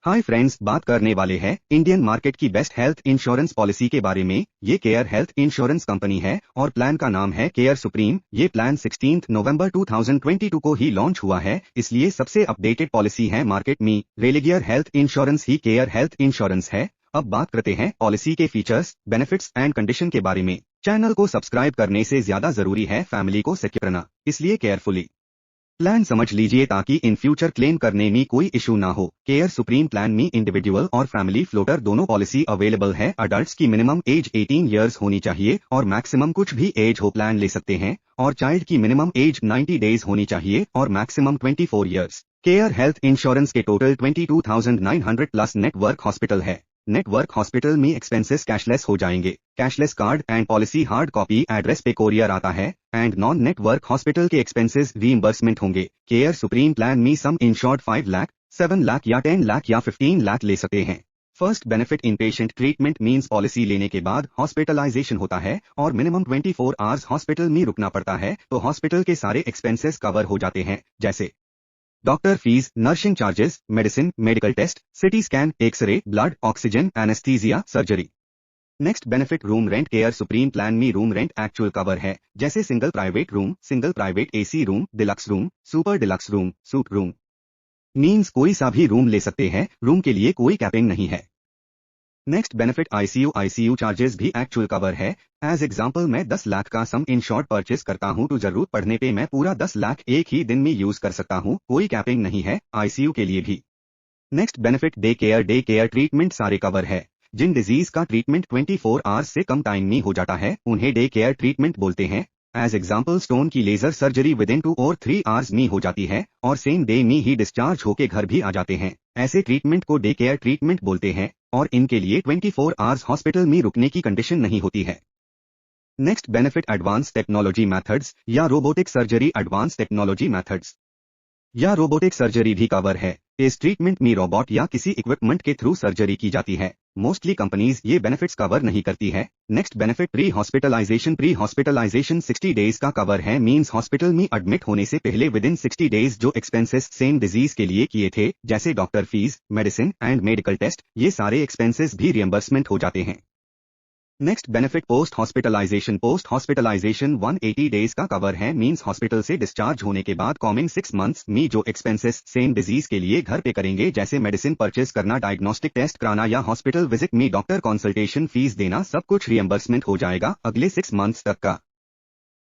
Hi friends, बात करने वाले हैं इंडियन मार्केट की बेस्ट हेल्थ इंश्योरेंस पॉलिसी के बारे में। ये केयर हेल्थ इंश्योरेंस कंपनी है और प्लान का नाम है केयर सुप्रीम। ये प्लान 16 नवंबर 2022 को ही लॉन्च हुआ है, इसलिए सबसे अपडेटेड पॉलिसी है मार्केट में। रेलिगियर हेल्थ इंश्योरेंस ही केयर हेल्थ इंश्योरेंस है। अब बात करते हैं पॉलिसी के फीचर्स, बेनिफिट्स एंड कंडीशन के बारे में। चैनल को सब्सक्राइब करने से ज्यादा जरूरी है फैमिली को सिक्योर करना, इसलिए केयरफुली प्लान समझ लीजिए ताकि इन फ्यूचर क्लेम करने में कोई इशू ना हो। केयर सुप्रीम प्लान में इंडिविजुअल और फैमिली फ्लोटर दोनों पॉलिसी अवेलेबल है। अडल्ट्स की मिनिमम एज 18 इयर्स होनी चाहिए और मैक्सिमम कुछ भी एज हो प्लान ले सकते हैं, और चाइल्ड की मिनिमम एज 90 डेज होनी चाहिए और maximum 24 years. Care health insurance के टोटल 22,900 प्लस नेटवर्क हॉस्पिटल है। नेटवर्क हॉस्पिटल में एक्सपेंसेस कैशलेस हो जाएंगे। Cashless card and policy hard copy address पे कोरियर आता है एंड नॉन नेटवर्क हॉस्पिटल के एक्सपेंसेस रीइंबर्समेंट होंगे। केयर सुप्रीम प्लान में सम इंश्योर्ड 5 लाख, 7 लाख या 10 लाख या 15 लाख ले सकते हैं। First benefit in patient treatment means policy लेने के बाद हॉस्पिटलाइजेशन होता है और मिनिमम 24 आवर्स हॉस्पिटल में रुकना पड़ता है, तो हॉस्पिटल के सारे एक्सपेंसेस कवर हो जाते हैं, जैसे doctor fees, nursing charges, medicine, medical test, CT scan, X ray, blood, oxygen, anaesthesia, surgery. Next benefit room rent. Care supreme plan में रूम रेंट एक्चुअल कवर है, जैसे single private room, single private AC room, deluxe room, super deluxe room, suite room. Means कोई सा भी room ले सकते हैं, room के लिए कोई कैपिंग नहीं है। नेक्स्ट बेनिफिट आईसीयू चार्जेस भी एक्चुअल कवर है। एज एग्जांपल मैं 10 लाख का सम इंश्योर्ड परचेस करता हूं तो जरूरत पड़ने पे मैं पूरा 10 लाख एक ही दिन में यूज कर सकता हूं, कोई कैपिंग नहीं है आईसीयू के लिए भी। Next benefit day care treatment सारे कवर है। जिन डिजीज का ट्रीटमेंट 24 आवर्स से कम टाइम में हो जाता है उन्हें डे केयर ट्रीटमेंट बोलते हैं। एज एग्जाम्पल स्टोन की लेजर सर्जरी विद इन 2 और 3 आवर्स में हो जाती है और सेम डे में ही डिस्चार्ज होके घर भी आ जाते हैं। ऐसे ट्रीटमेंट को डे केयर ट्रीटमेंट बोलते हैं और इनके लिए 24 आवर्स हॉस्पिटल में रुकने की कंडीशन नहीं होती है। Next benefit advance technology methods या robotic surgery. Advance technology methods या रोबोटिक सर्जरी भी कवर है। इस ट्रीटमेंट में रोबोट या किसी इक्विपमेंट के थ्रू सर्जरी की जाती है। मोस्टली कंपनीज ये बेनिफिट्स कवर नहीं करती है। Next benefit pre hospitalisation 60 days का कवर है। मींस हॉस्पिटल में एडमिट होने से पहले विद इन 60 डेज जो एक्सपेंसेस सेम डिजीज के लिए किए थे, जैसे doctor fees, medicine and medical test, ये सारे एक्सपेंसेस भी रियम्बर्समेंट हो जाते हैं। Next benefit post hospitalisation 180 days का कवर है। मींस हॉस्पिटल से डिस्चार्ज होने के बाद कमिंग 6 मंथ्स में जो एक्सपेंसेस सेम डिजीज के लिए घर पे करेंगे, जैसे मेडिसिन परचेस करना, डायग्नोस्टिक टेस्ट कराना या हॉस्पिटल विजिट में डॉक्टर कंसल्टेशन फीस देना, सब कुछ रियम्बर्समेंट हो जाएगा अगले 6 मंथ्स तक का।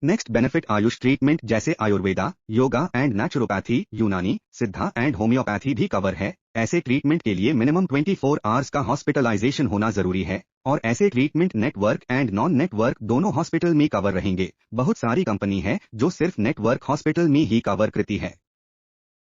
नेक्स्ट बेनिफिट आयुष ट्रीटमेंट, जैसे आयुर्वेदा, योगा एंड नेचुरोपैथी, यूनानी, सिद्धा एंड होम्योपैथी भी कवर है। ऐसे ट्रीटमेंट के लिए मिनिमम 24 आवर्स का हॉस्पिटलाइजेशन होना जरूरी है और ऐसे treatment network and non network दोनों हॉस्पिटल में कवर रहेंगे। बहुत सारी कंपनी है जो सिर्फ नेटवर्क हॉस्पिटल में ही कवर करती है।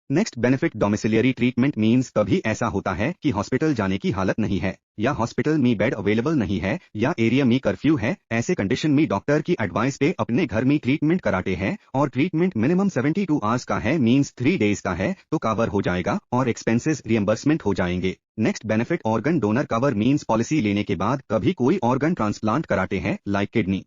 नेक्स्ट बेनिफिट डोमिसिलियरी ट्रीटमेंट मींस कभी ऐसा होता है कि हॉस्पिटल जाने की हालत नहीं है या हॉस्पिटल में बेड अवेलेबल नहीं है या एरिया में कर्फ्यू है, ऐसे कंडीशन में डॉक्टर की एडवाइस पे अपने घर में ट्रीटमेंट कराते हैं और ट्रीटमेंट मिनिमम 72 आवर्स का है, मींस 3 डेज का है, तो कवर हो जाएगा और एक्सपेंसेस रियम्बर्समेंट हो जाएंगे। Next benefit organ donor cover means policy लेने के बाद कभी कोई ऑर्गन ट्रांसप्लांट कराते हैं, लाइक किडनी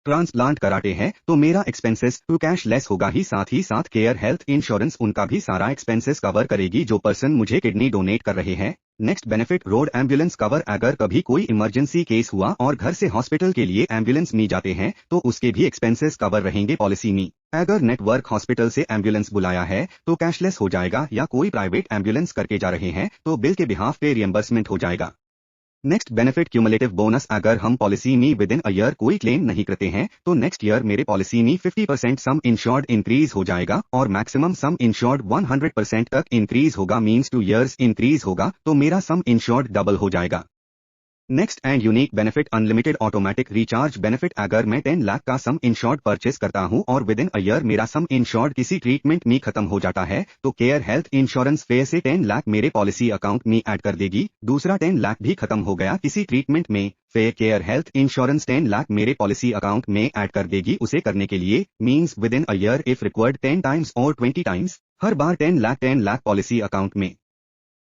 ट्रांसप्लांट कराते हैं, तो मेरा एक्सपेंसेस टू कैश लेस होगा ही साथ केयर हेल्थ इंश्योरेंस उनका भी सारा एक्सपेंसेस कवर करेगी जो पर्सन मुझे किडनी डोनेट कर रहे हैं। Next benefit road ambulance cover. अगर कभी कोई इमरजेंसी केस हुआ और घर से हॉस्पिटल के लिए एम्बुलेंस में जाते हैं तो उसके भी एक्सपेंसेस कवर रहेंगे पॉलिसी में। अगर नेटवर्क हॉस्पिटल से एम्बुलेंस बुलाया है तो कैशलेस हो जाएगा, या कोई प्राइवेट एम्बुलेंस करके जा रहे हैं तो बिल के बिहाफ पे रियम्बर्समेंट हो जाएगा। Next benefit cumulative bonus. अगर हम पॉलिसी में विद इन अ ईयर कोई क्लेम नहीं करते हैं तो नेक्स्ट ईयर मेरे पॉलिसी में 50% सम इंश्योर्ड इंक्रीज हो जाएगा और मैक्सिमम सम इंश्योर्ड 100% तक इंक्रीज होगा, मींस 2 इयर्स इंक्रीज होगा तो मेरा सम इंश्योर्ड डबल हो जाएगा। Next and unique benefit unlimited automatic recharge benefit. अगर मैं 10 लाख का सम इंश्योर्ड परचेस करता हूं और विद इन अ ईयर मेरा सम इंश्योर्ड किसी ट्रीटमेंट में खत्म हो जाता है तो केयर हेल्थ इंश्योरेंस फेयर से 10 लाख मेरे पॉलिसी अकाउंट में ऐड कर देगी। दूसरा 10 लाख भी खत्म हो गया किसी ट्रीटमेंट में, fair care health insurance 10 lakh मेरे पॉलिसी अकाउंट में ऐड कर देगी उसे करने के लिए, means with in a year if required 10 times और 20 टाइम्स, हर बार 10 लाख पॉलिसी अकाउंट में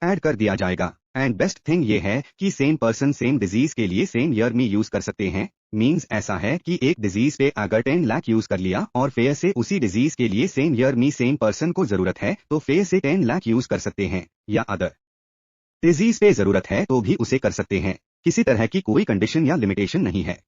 ऐड कर दिया जाएगा। एंड बेस्ट थिंग ये है कि सेम पर्सन सेम डिजीज के लिए सेम ईयर में यूज कर सकते हैं। मींस ऐसा है कि एक डिजीज पे अगर 10 लाख यूज कर लिया और फेयर से उसी डिजीज के लिए सेम ईयर में सेम पर्सन को जरूरत है तो फेयर से 10 लाख यूज कर सकते हैं, या अदर डिजीज पे जरूरत है तो भी उसे कर सकते हैं, किसी तरह की कोई कंडीशन या लिमिटेशन नहीं है।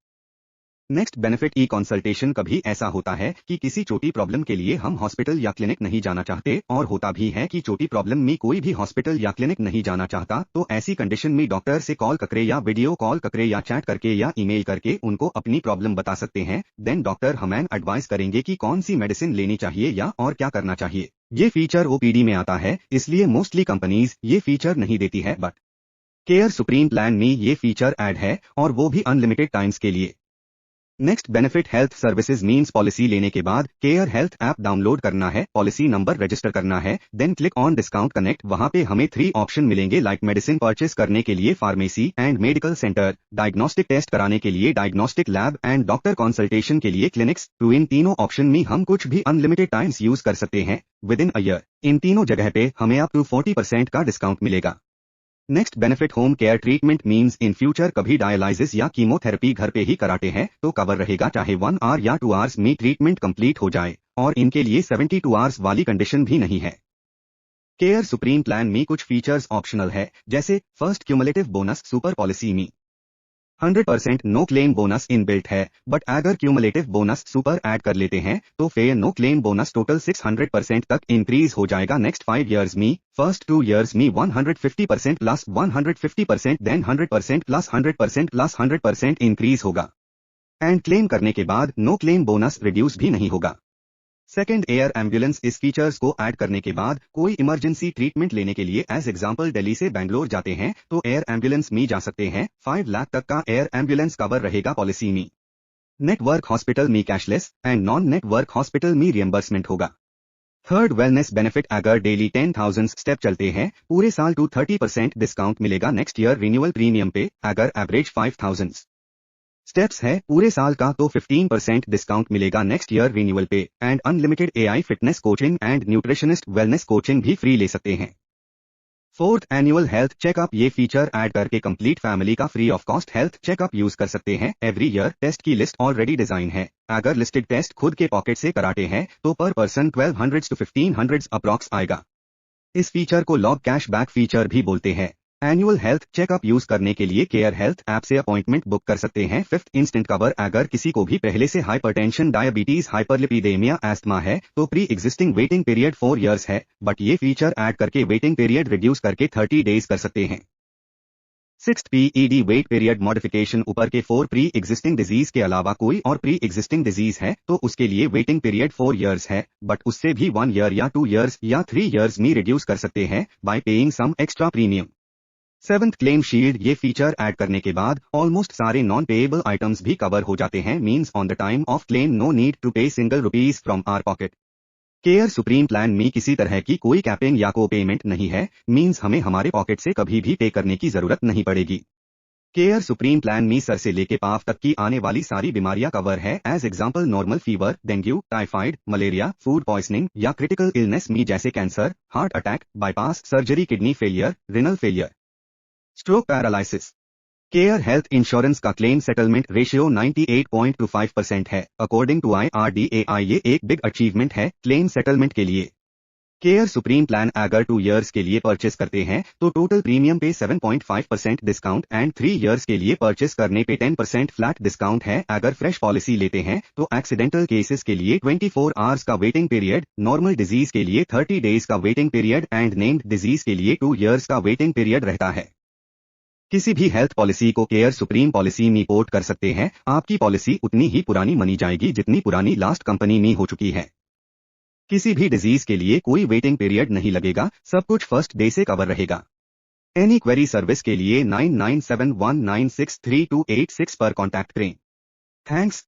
Next benefit e consultation. कभी ऐसा होता है कि किसी छोटी प्रॉब्लम के लिए हम हॉस्पिटल या क्लिनिक नहीं जाना चाहते, और होता भी है कि छोटी प्रॉब्लम में कोई भी हॉस्पिटल या क्लिनिक नहीं जाना चाहता, तो ऐसी कंडीशन में डॉक्टर से कॉल करके या वीडियो कॉल करके या चैट करके या ईमेल करके उनको अपनी प्रॉब्लम बता सकते हैं। देन डॉक्टर हमें एडवाइस करेंगे कि कौन सी मेडिसिन लेनी चाहिए या और क्या करना चाहिए। ये फीचर ओपीडी में आता है, इसलिए मोस्टली कंपनीज ये फीचर नहीं देती है, बट केयर सुप्रीम प्लान में ये फीचर ऐड है, और वो भी अनलिमिटेड टाइम्स के लिए। Next benefit health services means policy लेने के बाद केयर हेल्थ ऐप डाउनलोड करना है, पॉलिसी नंबर रजिस्टर करना है, then click on discount connect. वहां पे हमें 3 ऑप्शन मिलेंगे, लाइक मेडिसिन परचेस करने के लिए pharmacy and medical centre, diagnostic test कराने के लिए diagnostic lab, and doctor consultation के लिए क्लिनिक्स। तो इन तीनों ऑप्शन में हम कुछ भी अनलिमिटेड टाइम्स यूज कर सकते हैं विद इन अ ईयर। इन तीनों जगह पे हमें अप टू 40% का डिस्काउंट मिलेगा। Next benefit home care treatment means in future कभी डायलिसिस या कीमोथेरेपी घर पे ही कराते हैं तो कवर रहेगा, चाहे 1 आवर या 2 आवर्स में ट्रीटमेंट कंप्लीट हो जाए, और इनके लिए 72 आवर्स वाली कंडीशन भी नहीं है। केयर सुप्रीम प्लान में कुछ फीचर्स ऑप्शनल है, जैसे first cumulative bonus. Super policy में 100% नो क्लेम बोनस इनबिल्ट है, बट अगर क्यूमुलेटिव बोनस सुपर ऐड कर लेते हैं तो फिर नो क्लेम बोनस टोटल 600% तक इंक्रीज हो जाएगा नेक्स्ट 5 इयर्स में। फर्स्ट 2 इयर्स में 150% plus 150%, then 100% plus 100% plus 100% increase होगा, एंड क्लेम करने के बाद नो क्लेम बोनस रिड्यूस भी नहीं होगा। Second, air ambulance. इस फीचर्स को ऐड करने के बाद कोई इमरजेंसी ट्रीटमेंट लेने के लिए एज एग्जांपल दिल्ली से बेंगलोर जाते हैं तो एयर एम्बुलेंस में जा सकते हैं। 5 लाख तक का एयर एम्बुलेंस कवर रहेगा पॉलिसी में। नेटवर्क हॉस्पिटल में cashless and non network hospital में रियम्बर्समेंट होगा। Third, wellness benefit. अगर डेली 10,000 स्टेप चलते हैं पूरे साल टू 30% डिस्काउंट मिलेगा नेक्स्ट ईयर रिन्यूअल प्रीमियम पे। अगर एवरेज 5,000 स्टेप्स है पूरे साल का तो 15% डिस्काउंट मिलेगा नेक्स्ट ईयर रिन्यूअल पे, and unlimited AI fitness coaching and nutritionist wellness coaching भी फ्री ले सकते हैं। Fourth, annual health checkup. ये फीचर ऐड करके कंप्लीट फैमिली का free of cost health checkup use कर सकते हैं। एवरी ईयर टेस्ट की लिस्ट ऑलरेडी डिजाइन है, अगर लिस्टेड टेस्ट खुद के पॉकेट से कराते हैं तो पर पर्सन 1200 to 1500 अप्रॉक्स आएगा। इस फीचर को लॉग कैश बैक फीचर भी बोलते हैं। एनुअल हेल्थ चेकअप यूज करने के लिए केयर हेल्थ ऐप से अपॉइंटमेंट बुक कर सकते हैं। Fifth, instant cover. अगर किसी को भी पहले से हाइपरटेंशन, डायबिटीज, हाइपरलिपिडेमिया, एस्थमा है तो pre existing waiting period 4 years है, बट ये फीचर ऐड करके वेटिंग पीरियड रिड्यूस करके 30 डेज कर सकते हैं। Sixth, PED wait period modification. ऊपर के 4 प्री एग्जिस्टिंग डिजीज के अलावा कोई और प्री एग्जिस्टिंग डिजीज है तो उसके लिए वेटिंग पीरियड 4 इयर्स है, बट उससे भी 1 ईयर या 2 इयर्स या 3 इयर्स में रिड्यूस कर सकते हैं by paying some extra premium. Seventh, claim shield. ये फीचर ऐड करने के बाद ऑलमोस्ट सारे नॉन पेएबल आइटम्स भी कवर हो जाते हैं, means on the time of claim no need to pay single rupees from our pocket. Care supreme plan में किसी तरह की कोई कैपिंग या को पेमेंट नहीं है, मींस हमें हमारे पॉकेट से कभी भी पे करने की जरूरत नहीं पड़ेगी। केयर सुप्रीम प्लान में सर से लेके पांव तक की आने वाली सारी बीमारियां कवर है, as example normal fever, dengue, typhoid, malaria, food poisoning या क्रिटिकल इलनेस में जैसे cancer, heart attack, bypass surgery, kidney failure, renal failure, stroke, paralysis. Care health insurance का क्लेम सेटलमेंट रेशियो 98.25% है अकॉर्डिंग टू IRDAI। ये एक big achievement है claim settlement के लिए। केयर सुप्रीम प्लान अगर 2 इयर्स के लिए परचेस करते हैं तो टोटल प्रीमियम पे 7.5% डिस्काउंट, एंड 3 इयर्स के लिए परचेस करने पे 10% फ्लैट डिस्काउंट है। अगर फ्रेश पॉलिसी लेते हैं तो एक्सीडेंटल केसेस के लिए 24 आवर्स का वेटिंग पीरियड, नॉर्मल डिजीज के लिए 30 डेज का waiting period, and named disease के लिए 2 इयर्स का वेटिंग पीरियड रहता है। किसी भी हेल्थ पॉलिसी को केयर सुप्रीम पॉलिसी में पोर्ट कर सकते हैं, आपकी पॉलिसी उतनी ही पुरानी मानी जाएगी जितनी पुरानी लास्ट कंपनी में हो चुकी है। किसी भी डिजीज के लिए कोई वेटिंग पीरियड नहीं लगेगा, सब कुछ फर्स्ट डे से कवर रहेगा। एनी क्वेरी सर्विस के लिए 9971963286 पर कॉन्टैक्ट करें। थैंक्स।